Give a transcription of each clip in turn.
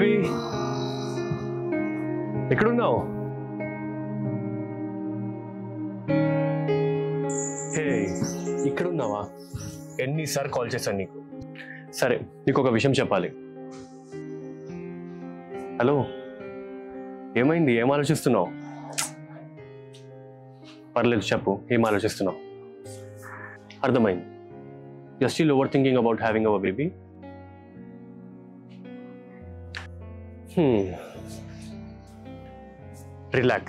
Baby ఎక్కడున్నావు? హే, ఇక్కడున్నావా? ఎన్నిసార్లు కాల్ చేశాను నీకు. సరే, నీకు ఒక విషయం చెప్పాలి. హలో, ఏమైంది? ఏం ఆలోచిస్తున్నావు? పర్లేదు, చెప్పు. ఏం ఆలోచిస్తున్నావు? అర్థమైంది. You're still overthinking about having our baby? Relax.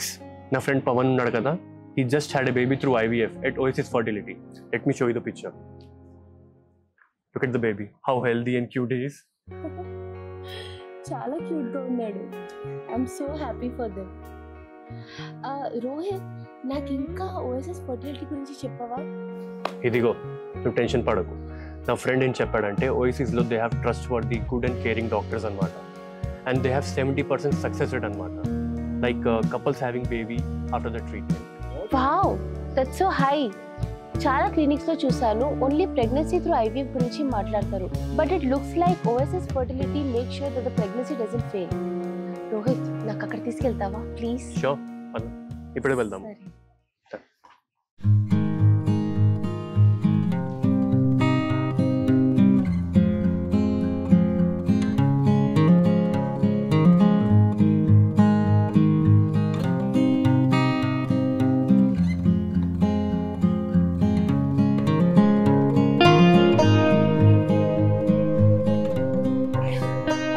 Na friend Pawan unnadu kada. He just had a baby through IVF at Oasis Fertility. Let me show you the picture. Look at the baby. How healthy and cute he is. చాలా cute గా ఉన్నాడు. I'm so happy for them. Rohit, నాకు ఇంకా OSS fertility గురించి చెప్పవా? ఇదిగో, నువ్వు tension పడకు. నా ఫ్రెండ్ ఏం చెప్పాడంటే ఓఎసిస్లో they have trust for the good and caring doctors అనమాట. And they have 70% success rate అనమాట. Like couples having baby after the treatment. Wow, that's so high. చాలా క్లినిక్స్ లో చూసాను, ఓన్లీ ప్రెగ్నెన్సీ త్రూ ఐవీఎఫ్ గురించి మాట్లాడతారు. But it looks like Oasis fertility make sure that the pregnancy doesn't fail. Rohit, నాకు అక్కడ తీసుకెళ్తావా please? Sure, ఇప్పుడే వెళ్దాం.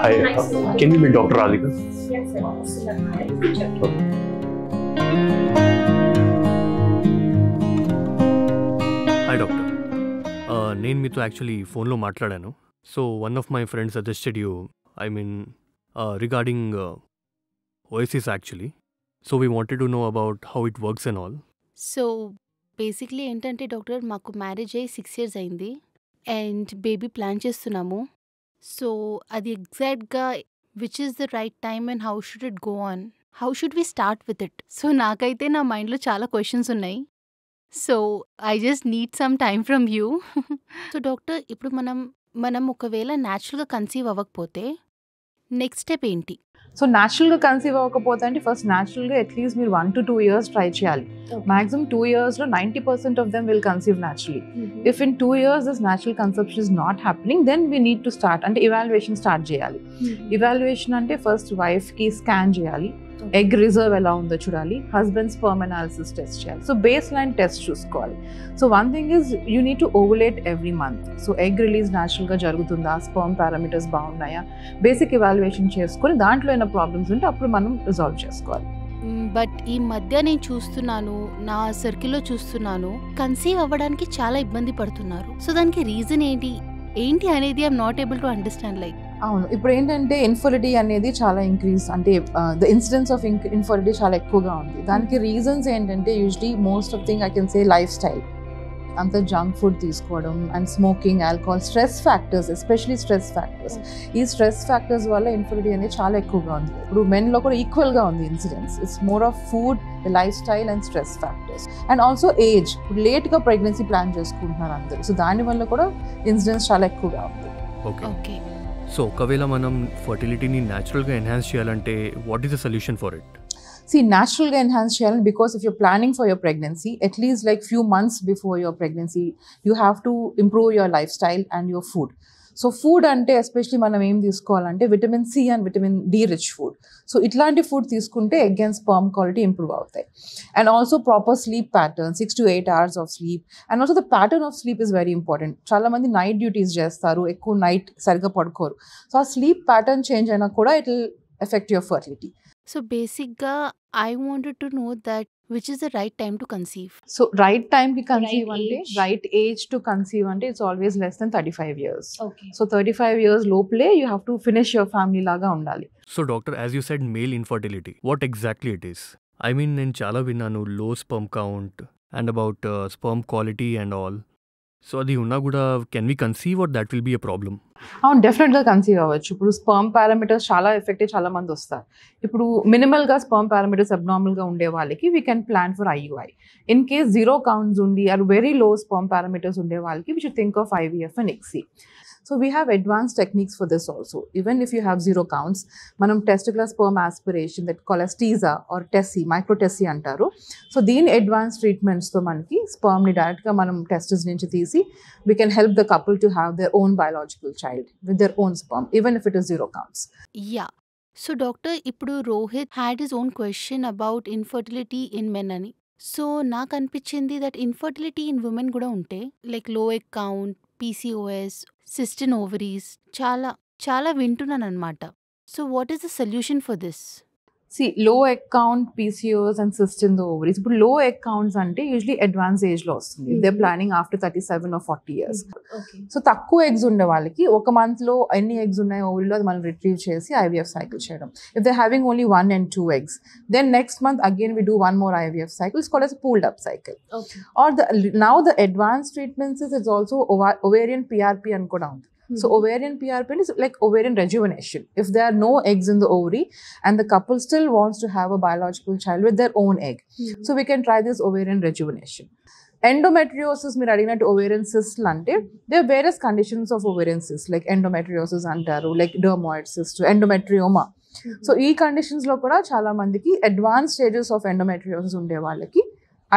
Hi, can you meet Dr. Radhika? Yes, sir. Hi, doctor. నేను మీతో యాక్చువల్లీ ఫోన్లో మాట్లాడాను. So one of my friends suggested you, regarding Oasis actually. So we wanted to know about how it works and all. So basically ఏంటంటే doctor, మాకు marriage అయ్యి 6 years అయింది and baby plan చేస్తున్నాము. So అది ఎగ్జాక్ట్గా which is the right time and how should it go on, how should we start with it? సో నాకైతే నా మైండ్లో చాలా క్వశ్చన్స్ ఉన్నాయి. So I just need some time from you. So doctor, ఇప్పుడు మనం ఒకవేళ న్యాచురల్గా కన్సీవ్ అవ్వకపోతే నెక్స్ట్ స్టెప్ ఏంటి? సో న్యాచురల్గా కన్సీవ్ అవ్వకపోతే అంటే ఫస్ట్ న్యాచురల్గా అట్లీస్ట్ మీరు 1 to 2 years ట్రై చేయాలి. మాక్సిమం 2 yearsలో 90% of them will conceive naturally. If in 2 years this natural conception is not happening, then we need to start అంటే ఇవాల్యుయేషన్ స్టార్ట్ చేయాలి. ఇవాల్యుయేషన్ అంటే ఫస్ట్ వైఫ్కి స్కాన్ చేయాలి, ఎగ్ రిజర్వ్ ఎలా ఉందో చూడాలి, హస్బెండ్ స్పర్మ్ అనాలిసిస్ టెస్ట్ చేయాలి. సో బేస్ లైన్ టెస్ట్ చూసుకోవాలి. So one thing is you need to ovulate every month. So egg release న్యాచురల్గా జరుగుతుందా, స్పర్మ్ పారామీటర్స్ బాగున్నాయా, బేసిక్ ఇవాల్యుయేషన్ చేసుకొని దాంట్లో ఏమైనా ప్రాబ్లమ్స్ ఉంటే అప్పుడు మనం రిజాల్వ్ చేసుకోవాలి. బట్ ఈ మధ్య నేను చూస్తున్నాను, నా సర్కిల్లో చూస్తున్నాను, కన్సీవ్ అవ్వడానికి చాలా ఇబ్బంది పడుతున్నారు. సో దానికి రీజన్ ఏంటి అనేది I'm not able to understand. Like అవును, ఇప్పుడు ఏంటంటే ఇన్ఫర్టిలిటీ అనేది చాలా ఇంక్రీజ్, అంటే ద ఇన్సిడెన్స్ ఆఫ్ ఇన్ఫర్టిలిటీ చాలా ఎక్కువగా ఉంది. దానికి రీజన్స్ ఏంటంటే usually most of thing I can say life style, అంత జంక్ ఫుడ్ తీసుకోవడం and smoking, alcohol, stress factors, especially stress factors. ఈ స్ట్రెస్ ఫ్యాక్టర్స్ వల్ల ఇన్ఫర్టిలిటీ అనేది చాలా ఎక్కువగా ఉంది. ఇప్పుడు మెన్లో కూడా ఈక్వల్గా ఉంది incidence. It's more of food, life style and stress factors. And also age, ఇప్పుడు లేట్గా ప్రెగ్నెన్సీ ప్లాన్ చేసుకుంటున్నారు అందరూ. సో దానివల్ల కూడా ఇన్సిడెన్స్ చాలా ఎక్కువగా ఉంది. ఓకే. సో ఒకవేళ మనం ఫర్టిలిటీని న్యాచురల్గా ఎన్హాన్స్ చేయాలంటే what is the solution for it? See, naturally enhance challenge, because if you're planning for your pregnancy, at least like few months before your pregnancy, you have to improve your lifestyle and your food. So food ante especially manam em తీసుకోవాలంటే vitamin C and vitamin D rich food. So ఇట్లాంటి food తీసుకుంటే egg and sperm quality improve అవుతాయి. And also proper sleep pattern, 6 to 8 hours of sleep. And also the pattern of sleep is very important. చాలా మంది night duties చేస్తారు, ఎక్కువ night సరిగ్గా పడుకోరు. So ఆ స్లీప్ ప్యాటర్న్ చేంజ్ అయినా కూడా it will effect your fertility. So బేసిక్గా I wanted to know that which is the right time to conceive. So right టైంకి కన్సీవ్ Right అంటే age. Right age to conceive అంటే it's always less than 35 years. Okay. So 35 years లోపలే you have to finish your family లాగా ఉండాలి. So doctor, as you said male infertility, what exactly it is? I mean నేను చాలా విన్నాను, low sperm count and about sperm quality and all. So అది ఉన్నా కూడా can we conceive or that will be a problem? అవును, డెఫినెట్గా conceive అవ్వచ్చు. ఇప్పుడు స్పర్మ్ పారామీటర్స్ చాలా ఎఫెక్టివ్, చాలా మంది వస్తారు. ఇప్పుడు మినిమల్గా స్పర్మ్ పారామీటర్స్ అబ్నార్మల్గా ఉండే వాళ్ళకి we can plan for IUI. In case 0 counts ఉండి or very low sperm parameters ఉండే వాళ్ళకి we should think of IVF and ICSI. So we have advanced techniques for this also. Even if you have 0 counts, manam testicular sperm aspiration that called as TESA or TESI, micro-TESI antaru. So these advanced treatments tho manaki sperm ni direct ga manam testes nunchi teesi we can help the couple to have their own biological child with their own sperm, even if it is 0 counts. Yeah. So doctor, ఇప్పుడు Rohit had his own question about infertility in men అని. So నాకు అనిపించింది that infertility in women కూడా ఉంటే like లో egg count, PCOS, cyst in ovaries చాలా చాలా వింటున్నాను అనమాట. So what is the solution for this? See, low egg count, PCOS and cyst in the ovaries. But low egg counts ante usually advanced age లో వస్తుంది. They're planning after 37 or 40 years. Okay. So తక్కువ eggs ఉండే వాళ్ళకి ఒక month లో ఎన్ని eggs ఉన్నాయో ఓవరీలో అది మనం రిట్రీవ్ చేసి IVF సైకిల్ చేయడం. If they're having only 1 and 2 eggs, then next month again we do one more IVF cycle. It's called as a pooled up cycle. Okay. Or now the advanced treatments is also ovarian PRP అని కూడా ఉంది. So ovarian PRP is like ovarian rejuvenation. If there are no eggs in the ovary and the couple still wants to have a biological child with their own egg, so we can try this ovarian rejuvenation. Endometriosis, మీరు అడిగినట్టు ovarian cyst అంటే there are various conditions of ovarian cyst like endometriosis అంటారు, like dermoid cyst, endometrioma. So ఈ conditions లో కూడా చాలా మందికి advance stages of endometriosis ఉండే వాళ్ళకి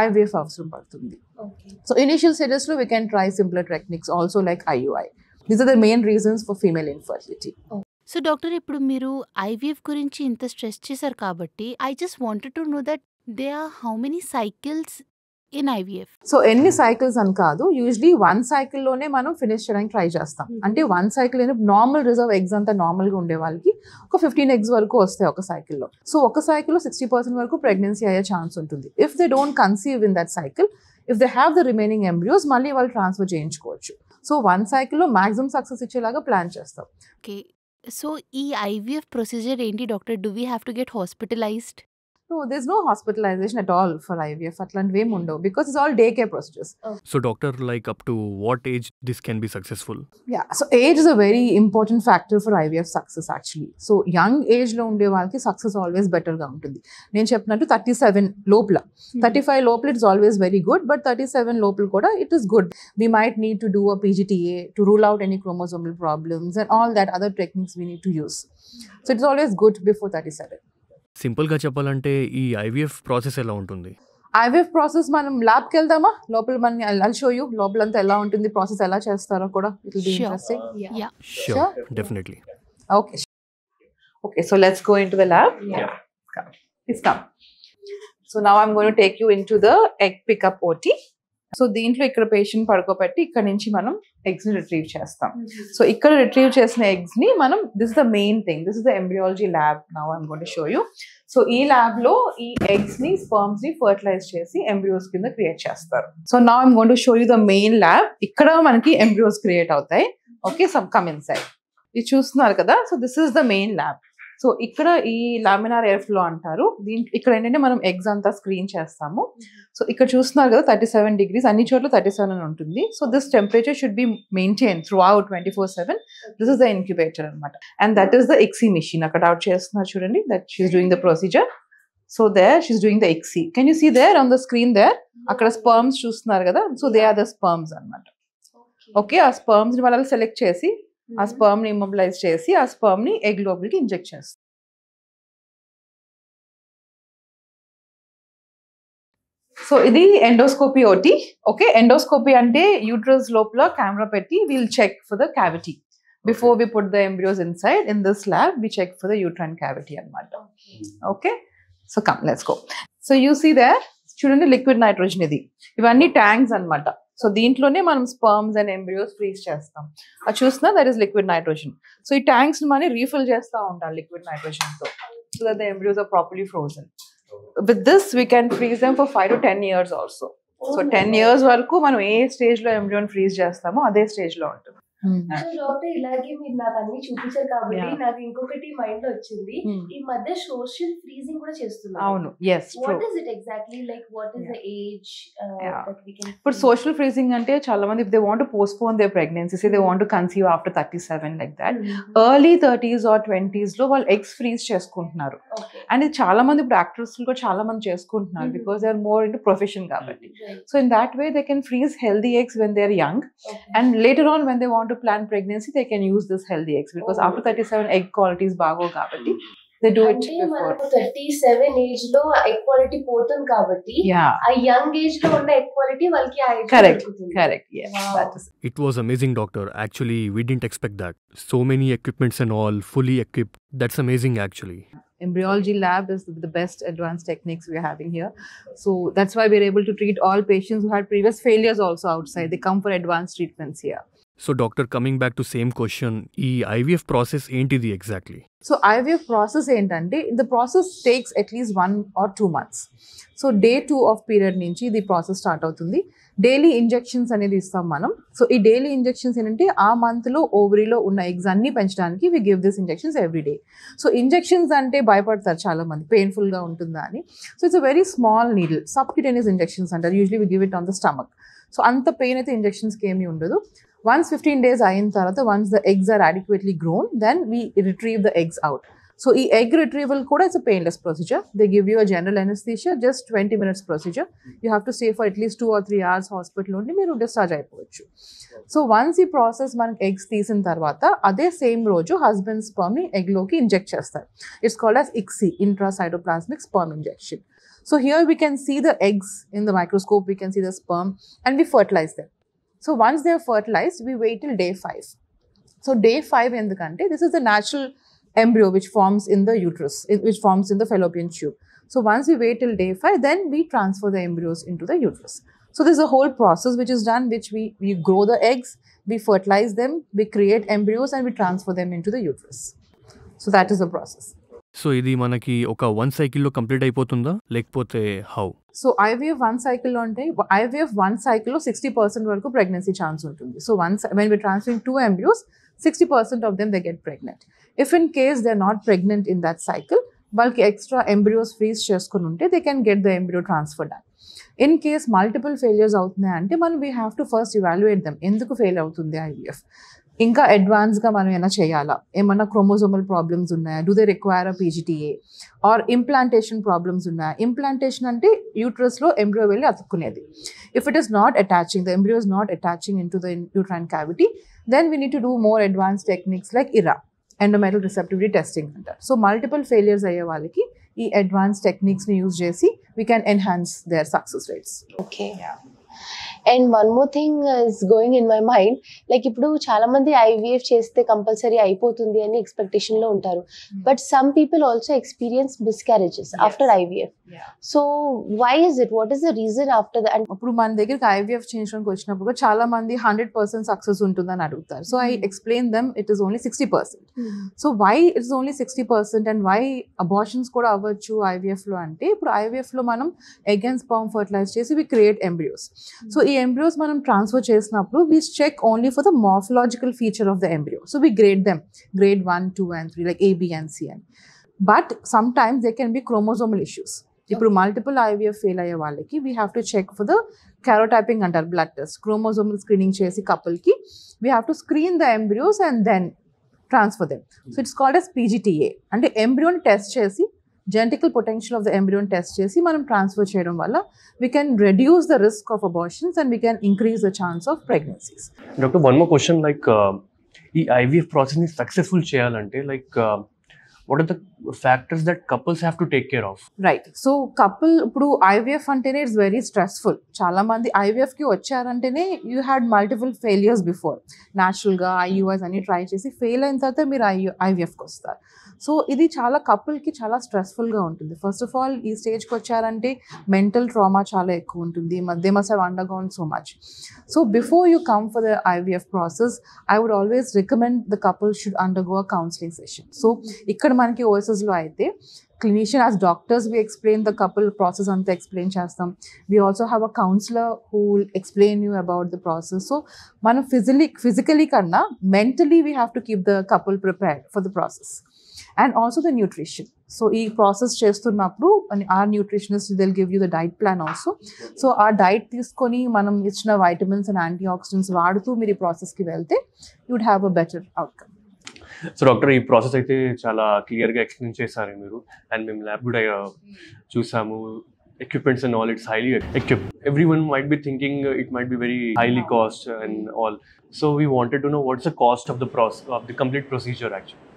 IVF అవసరం పడుతుంది. సో ఇనిషియల్ స్టేజెస్ లో we can try simpler techniques also like IUI. These are the main reasons for female infertility. So doctor, ఇప్పుడు మీరు IVF గురించి ఇంత స్ట్రెస్ చేశారు కాబట్టి I just wanted to know that they are how many cycles in IVF? So ఎన్ని cycles అని కాదు, usually 1 cycle లోనే మనం ఫినిష్ చేయడానికి ట్రై చేస్తాం. అంటే 1 cycle నార్మల్ రిజర్వ్ ఎగ్స్ అంతా నార్మల్గా ఉండే వాళ్ళకి ఒక 15 eggs వరకు వస్తాయి ఒక సైకిల్లో. సో ఒక సైకిల్లో 60% వరకు ప్రెగ్నెన్సీ అయ్యే ఛాన్స్ ఉంటుంది. If they don't conceive in that cycle, if they have the remaining embryos మళ్ళీ వాళ్ళు ట్రాన్స్ఫర్ చేయించుకోవచ్చు. సో 1 cycle లో మాక్సిమం సక్సెస్ ఇచ్చేలాగా ప్లాన్ చేస్తాం. ఓకే. సో ఈ IVF ప్రొసీజర్ ఏంటి doctor? Do we have to get hospitalised? No, there's no hospitalization at all for IVF అట్లాంటివి ఏమి ఉండవు because it's all day care procedures. So doctor, like up to what age this can be successful? Yeah, so age is a very important factor for IVF success actually. So young age లో ఉండే వాళ్ళకి success always better గా ఉంటుంది. నేను చెప్పినట్టు 37 లోపల, 35 లోపల it's always very good, but 37 లోపల కూడా it is good. We might need to do a PGTA to rule out any chromosomal problems and all that other techniques we need to use. So it's always good before 37. Simple గా చెప్పాలంటే ఈ IVF process ఎలా ఉంటుంది? IVF process మనం ల్యాబ్కి వెళ్దామా? లోపల మన I'll show you లోపలంతా ఎలా ఉంటుంది, ప్రాసెస్ ఎలా చేస్తారో కూడా. It will be interesting. Yeah. Sure, definitely. Okay. Okay, so let's go into the lab. Yeah. Come. Please come. So now I'm going to take you into the egg pickup OT. So దీంట్లో ఇక్కడ patient పడుకోబెట్టి ఇక్కడ నుంచి మనం eggs ని retrieve చేస్తాం. So ఇక్కడ retrieve చేసిన ఎగ్స్ ని మనం, this is the main thing, this is the embryology lab. Now I'm going to show you. So ఈ ల్యాబ్ లో ఈ ఎగ్స్ ని స్పర్మ్స్ ని ఫర్టిలైజ్ చేసి ఎంబ్రియోస్ కింద క్రియేట్ చేస్తారు. So now I'm going to show you the main lab. ఇక్కడ మనకి ఎంబ్రియోస్ క్రియేట్ అవుతాయి. Okay, some come inside. ఇది చూస్తున్నారు కదా, so this is the main lab. So ఇక్కడ ఈ లామినార్ ఎయిర్ ఫ్లో అంటారు. ఇక్కడ ఏంటంటే మనం ఎగ్స్ అంతా స్క్రీన్ చేస్తాము. సో ఇక్కడ చూస్తున్నారు కదా 37 degrees, అన్ని చోట్ల 37 అని ఉంటుంది. So this temperature should be maintain throughout 24/7. This is the incubator అనమాట. And that is the ICSI machine. అక్కడ అవుట్ చేస్తున్నారు చూడండి, that she's doing the procedure. So there she's doing the ICSI. Can you see there on the screen there? అక్కడ sperms చూస్తున్నారు కదా, so they are the sperms అనమాట. Okay, ఆ sperms ని వాళ్ళు సెలెక్ట్ చేసి ఆ స్పర్మ్ ని ఇమ్మొబిలైజ్ చేసి ఆ స్పర్మ్ ని ఎగ్ లోపలికి ఇంజెక్ట్ చేస్తారు. సో ఇది ఎండోస్కోపీ OT. ఓకే, ఎండోస్కోపీ అంటే యూట్రస్ లోపల కెమెరా పెట్టి will check for the cavity before we put the embryos inside. In this lab we check for the uterine cavity అనమాట. Okay, so come let's go. So you see there, చూడండి liquid nitrogen. ఇది ఇవన్నీ tanks అనమాట. So దీంట్లోనే మనం sperms and embryos freeze చేస్తాం. అది చూస్తున్నా that is liquid nitrogen. So ఈ ట్యాంక్స్ మనం రీఫిల్ చేస్తూ ఉంటాం లిక్విడ్ నైట్రోజన్ తో, so that the embryos are properly frozen. With this we can freeze them for 5 to 10 years also. So 10 years వరకు మనం ఏ స్టేజ్ లో ఎంబ్రియోని ఫ్రీజ్ చేస్తామో అదే స్టేజ్ లో ఉంటుంది. సో డాక్టర్ ఇలాగే మీరు నాకు అన్ని చూపించారు కాబట్టి Yeah. నాకు ఇంకొకటి మైండ్ లో వచ్చింది. Hmm. ఈ మధ్య సోషల్ ఫ్రీజింగ్ కూడా చేస్తున్నారు. అవును, yes, true. What is it exactly, like what is the age Yeah. That we can ఇప్పుడు సోషల్ ఫ్రీజింగ్ అంటే చాలా మంది if they want to postpone their pregnancy, say they want to conceive after 37 like that, early 30s or 20s లో వాళ్ళు eggs freeze చేసుకుంటున్నారు. Okay and ఇది చాలా మంది ఇప్పుడు యాక్టర్స్ కూడా చాలా మంది చేసుకుంటున్నారు because they are more in profession కాబట్టి. So in that way they can freeze healthy eggs when they are young, and later on when they want to plan pregnancy they can use this healthy eggs because after 37 egg qualities bago kabatti they do it అంటే before. మనకు 37 age లో egg quality పోతుంది కాబట్టి Yeah, ఆ young age లో ఉన్న egg quality వాళ్ళకి ఆ age correct, correct, yes. Wow. That is It was amazing, doctor. Actually, we didn't expect that. So many equipments and all, fully equipped. That's amazing, actually. embryology lab is the best advanced techniques we are having here, so that's why we're able to treat all patients who had previous failures also outside. They come for advanced treatments here. So, doctor, coming back to same question, ee IVF process ఏంటిది exactly? So IVF process ఏంటంటే the process takes at least 1 or 2 months. So day 2 of period నుంచి ఇది process start అవుతుంది. Daily injections అనేది ఇస్తాం మనం. So ఈ daily injections ఏంటంటే ఆ మంత్లో ఓవరీలో ఉన్న ఎగ్స్ అన్ని పెంచడానికి we give this injections every day. So injections అంటే భయపడతారు చాలా మంది, పెయిన్ఫుల్గా ఉంటుందా అని. So it's a very small needle, subcutaneous injections అంటారు. Usually we give it on the stomach. So అంత పెయిన్ అయితే ఇంజెక్షన్స్కి ఏమీ ఉండదు. Once 15 days అయిన తర్వాత, once the eggs are adequately grown, then we retrieve the eggs out. So ఈ egg retrieval కూడా it's a painless procedure. They give you a general anesthesia, just 20 minutes procedure. You have to stay for at least 2 or 3 hours hospital ఉండి మీరు discharge అయిపోవచ్చు. So once ఈ process మనకి eggs తీసిన తర్వాత అదే సేమ్ రోజు హస్బెండ్ స్పర్మ్ని ఎగ్లోకి ఇంజెక్ట్ చేస్తారు. It's called as ICSI, intracytoplasmic sperm injection. So here we can see the eggs in the microscope, we can see the sperm and we fertilize them. So once they are fertilized, we wait till day 5. So day 5 endukante this is the natural embryo which forms in the uterus, which forms in the fallopian tube. So once we wait till day 5, then we transfer the embryos into the uterus. So there's a whole process which is done, which we grow the eggs, we fertilize them, we create embryos and we transfer them into the uterus. So that is the process. So ఇది మనకి ఒక 1 cycle లో complete అయిపోతుందా లేకపోతే how? So IVF 1 cycle లో అంటే IVF 1 cycle లో 60% వరకు ప్రెగ్నెన్సీ ఛాన్స్ ఉంటుంది. So when we're transferring 2 embryos, 60% of them they get pregnant. If in case they're not pregnant in that cycle, వాళ్ళకి ఎక్స్ట్రా embryos freeze చేసుకుని ఉంటే they can get the embryo transfer done. In case multiple failures అవుతున్నాయి అంటే మనం we have to first evaluate them. ఎందుకు fail అవుతుంది IVF? ఇంకా అడ్వాన్స్గా మనం ఏమైనా చేయాలా, ఏమన్నా క్రోమోజోమల్ ప్రాబ్లమ్స్ ఉన్నాయా, do they require a PGTA or implantation problems ఉన్నాయా. ఇంప్లాంటేషన్ అంటే యూట్రస్లో ఎంబ్రియో వెళ్ళి అతుక్కునేది. If it is not attaching, the embryo is not attaching in to the uterine cavity, then we need to do more advance techniques like IRA, endometrial receptivity testing అంటారు. So multiple failures అయ్యే వాళ్ళకి ఈ advance టెక్నిక్స్ని use చేసి we can enhance their success rates. Okay. And one more thing is going in my mind, like ఇప్పుడు చాలా మంది IVF చేస్తే కంపల్సరీ అయిపోతుంది అని ఎక్స్పెక్టేషన్ లో ఉంటారు. But some people also experience miscarriages after IVF. So why is it, what is the reason after that? ఇప్పుడు మన దగ్గరికి IVF చేయించడానికి వచ్చినప్పుడు చాలా మంది 100% సక్సెస్ ఉంటుందని అడుగుతారు. So I explain them it is only 60%. So why it's only 60% and why abortions కూడా అవ్వచ్చు IVF లో అంటే, ఇప్పుడు IVF లో మనం ఎగ్ అండ్ స్పర్మ్ ఫర్టిలైజ్ చేసి వి క్రియేట్ ఎంబ్రియోస్. సో ఈ ఎంబ్రియోస్ మనం ట్రాన్స్ఫర్ చేసినప్పుడు we check only for the morphological feature of the embryo. So we grade them, grade 1, 2 and 3 like A, B and C. But sometimes there can be chromosomal issues. ఇప్పుడు multiple IVF fail అయ్యే వాళ్ళకి we have to check for the karyotyping అంటారు, blood test, chromosomal screening చేసి కపుల్కి we have to screen the embryos and then transfer them. So it's called as PGTA. అంటే ఎంబ్రియోని test చేసి genetical potential of the ఎంబ్రియోని test చేసి మనం transfer చేయడం వల్ల we can reduce the risk of abortions and we can increase the chance of pregnancies. Doctor, one more question, like ఈ IVF process ని సక్సెస్ఫుల్ చేయాలంటే like what are the factors that couples have to take care of? Right. So couple ఇప్పుడు IVF అంటేనే it's very stressful. చాలా మంది IVFకి వచ్చారంటేనే you had multiple failures before. న్యాచురల్గా IUIs అన్ని ట్రై చేసి ఫెయిల్ అయిన తర్వాత మీరు IVFకి వస్తారు. సో ఇది చాలా కపుల్కి చాలా స్ట్రెస్ఫుల్గా ఉంటుంది. ఫస్ట్ ఆఫ్ ఆల్ ఈ స్టేజ్కి వచ్చారంటే మెంటల్ ట్రామా చాలా ఎక్కువ ఉంటుంది. They must have undergone so much. So before you come for the IVF process I would always recommend the couple should undergo a counselling session. So ఇక్కడ మనకి ఓఎస్ఎస్లో అయితే clinician, as doctors, we explain the couple process anta explain chestam. We also have a counselor who will explain you about the process. So మనం physically కన్నా mentally we have to keep the couple prepared for the process. And also the nutrition. So ఈ process చేస్తున్నప్పుడు our nutritionist they'll give you the diet plan also. So ఆ diet తీసుకొని మనం ఇచ్చిన vitamins and antioxidants వాడుతూ మీరు ఈ ప్రాసెస్కి వెళ్తే you would have a better outcome. So doctor, ఈ ప్రాసెస్ అయితే చాలా క్లియర్గా ఎక్స్ప్లెయిన్ చేశారు మీరు, అండ్ మేము ల్యాబ్ కూడా చూసాము. Equipments and all, it's highly equipped. Everyone might be thinking it might be very highly cost and all. So we wanted to know what's the cost of the complete procedure actually.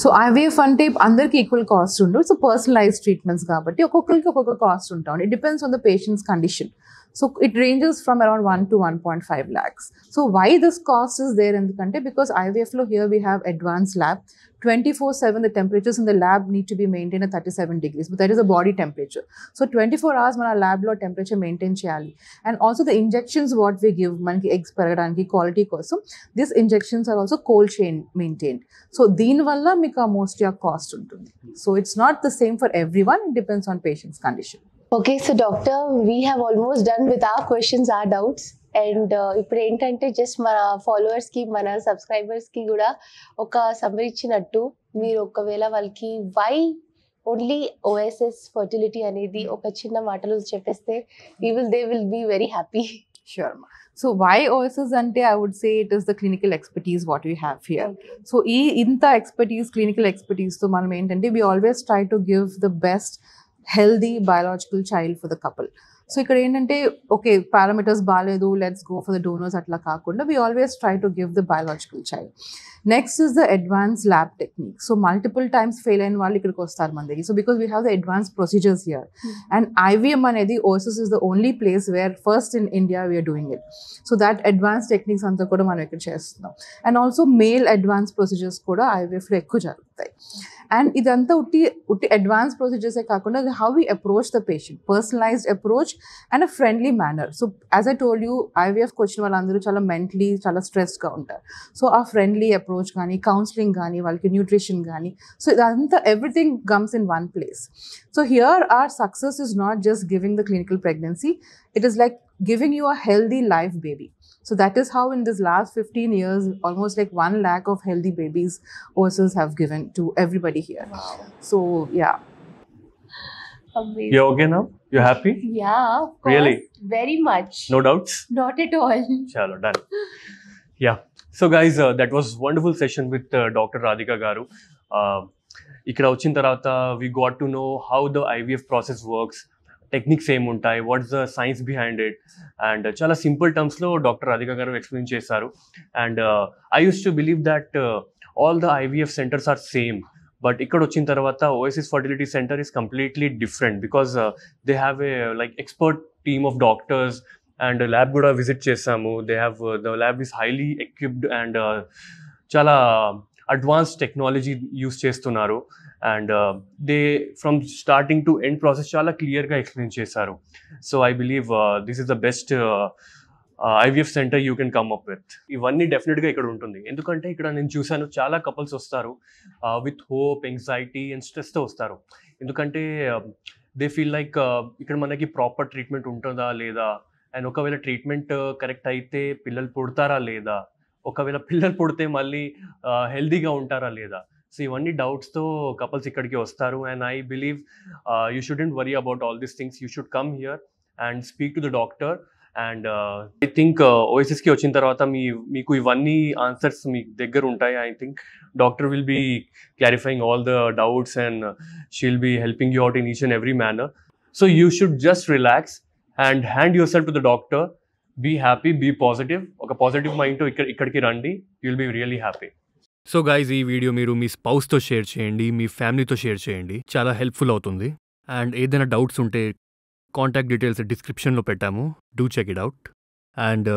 So IVF అంటే అందరికి equal cost ఉండవు. So personalize treatments కాబట్టి ఒక్కొక్కరికి ఒక్కొక్క cost ఉంటుంది. It depends on the patient's condition. So it ranges from around 1 to 1.5 lakhs. So why this cost is there ఎందుకంటే because ఐవీఎఫ్లో here we have advance lab 24/7. The temperatures in the lab need to be maintained at 37 degrees, but that is a body temperature. So 24 hours మన ల్యాబ్లో temperature maintain చేయాలి. And also the injections what we give మనకి eggs పెరగడానికి quality కోసం this injections are also cold chain maintained. So దీనివల్ల మీకు ఆ most of cost ఉంటుంది. So it's not the same for everyone, it depends on patient's condition. Okay, so doctor we have almost done with our questions, our doubts. And ఇప్పుడు ఏంటంటే just మన ఫాలోవర్స్కి మన సబ్స్క్రైబర్స్కి కూడా ఒక సమ్మరీ ఇచ్చినట్టు, మీరు ఒకవేళ వాళ్ళకి వై ఓన్లీ ఓఎస్ఎస్ ఫర్టిలిటీ అనేది ఒక చిన్న మాటలు చెప్పేస్తే they will be very happy. Sure. So why OSS ante I would say it is the clinical expertise what we have here. Okay. So inta expertise, clinical expertise to manam entante we always try to give the best healthy biological child for the couple. So ఇక్కడ ఏంటంటే okay parameters బాగాలేదు, let's go for the donors అట్లా కాకుండా we always try to give the biological child. Next is the advanced lab technique. So multiple times fail అయిన వాళ్ళు ఇక్కడికి వస్తారు మన దగ్గర. So because we have the advanced procedures here. And IVM అనేది OSS is the only place where first in India we are doing it. So that advanced techniques అంతా కూడా మనం ఇక్కడ చేస్తున్నాం. And also male advanced procedures కూడా IVF లో ఎక్కువ జరుగుతాయి. అండ్ ఇదంతా ఉట్టి అడ్వాన్స్ ప్రొసీజర్సే కాకుండా how we approach the patient, personalized approach and a friendly manner. So as I told you ఐవీఎఫ్కి వచ్చిన వాళ్ళందరూ చాలా మెంటలీ చాలా స్ట్రెస్గా ఉంటారు. సో ఆ ఫ్రెండ్లీ అప్రోచ్ కానీ కౌన్సిలింగ్ కానీ వాళ్ళకి న్యూట్రిషన్ కానీ, సో ఇదంతా everything comes in one place. So here our success is not just giving the clinical pregnancy, it is like giving you a healthy life baby. So that is how in this last 15 years almost like 1 lakh of healthy babies OSS have given to everybody here. Wow. So yeah. Amazing. You're okay now? You're happy? Yeah, of course. Really? Very much. No doubts? Not at all. Chalo, done. Yeah. So guys, that was wonderful session with Dr. Radhika Garu. ఇక్కడ వచ్చిన తర్వాత we got to know how the IVF process works, techniques ఏముంటాయి, what's the science behind it, and చాలా simple టర్మ్స్లో doctor Radhika garu explain చేశారు. And I use to believe that all the IVF centres are same, but ఇక్కడ వచ్చిన తర్వాత OSS fertility centre is completely different because they have a like expert team of doctors. And lab కూడా visit చేసాము. They have the lab is highly equipped and చాలా advance technology use చేస్తున్నారు. And they from starting to end process చాలా క్లియర్గా explain చేశారు. So I believe this is the best IVF centre you can come up with. ఇవన్నీ డెఫినెట్గా ఇక్కడ ఉంటుంది, ఎందుకంటే ఇక్కడ నేను చూశాను చాలా కపుల్స్ వస్తారు విత్ హోప్, ఎంగ్జైటీ అండ్ స్ట్రెస్తో వస్తారు. ఎందుకంటే దే ఫీల్ లైక్ ఇక్కడ మనకి ప్రాపర్ ట్రీట్మెంట్ ఉంటుందా లేదా, అండ్ ఒకవేళ ట్రీట్మెంట్ కరెక్ట్ అయితే పిల్లలు పుడతారా లేదా, ఒకవేళ పిల్లలు పుడితే మళ్ళీ హెల్దీగా ఉంటారా లేదా. సో ఇవన్నీ డౌట్స్తో కపుల్స్ ఇక్కడికి వస్తారు. And I believe you shouldn't worry about all these things. You should come here and speak to the doctor. And I think ఓఎస్ఎస్కి వచ్చిన తర్వాత మీకు ఇవన్నీ ఆన్సర్స్ మీ దగ్గర ఉంటాయి. I think doctor will be clarifying all the doubts and she will be helping you out in each and every manner. So you should just relax and hand yourself to the doctor. Be happy, be positive. ఒక positive మైండ్తో ఇక్కడికి రండి, you will be really happy. So guys, ఈ video మీరు మీ స్పౌస్తో share చేయండి, మీ ఫ్యామిలీతో share చేయండి, చాలా హెల్ప్ఫుల్ అవుతుంది. అండ్ ఏదైనా డౌట్స్ ఉంటే కాంటాక్ట్ డీటెయిల్స్ డిస్క్రిప్షన్లో పెట్టాము, do check it out. And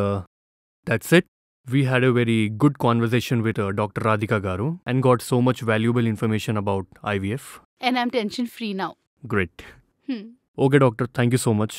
that's it. We had a very good conversation with doctor Radhika garu and got so much valuable information about IVF. And I'm tension free now. Great. Okay, doctor, thank you so much.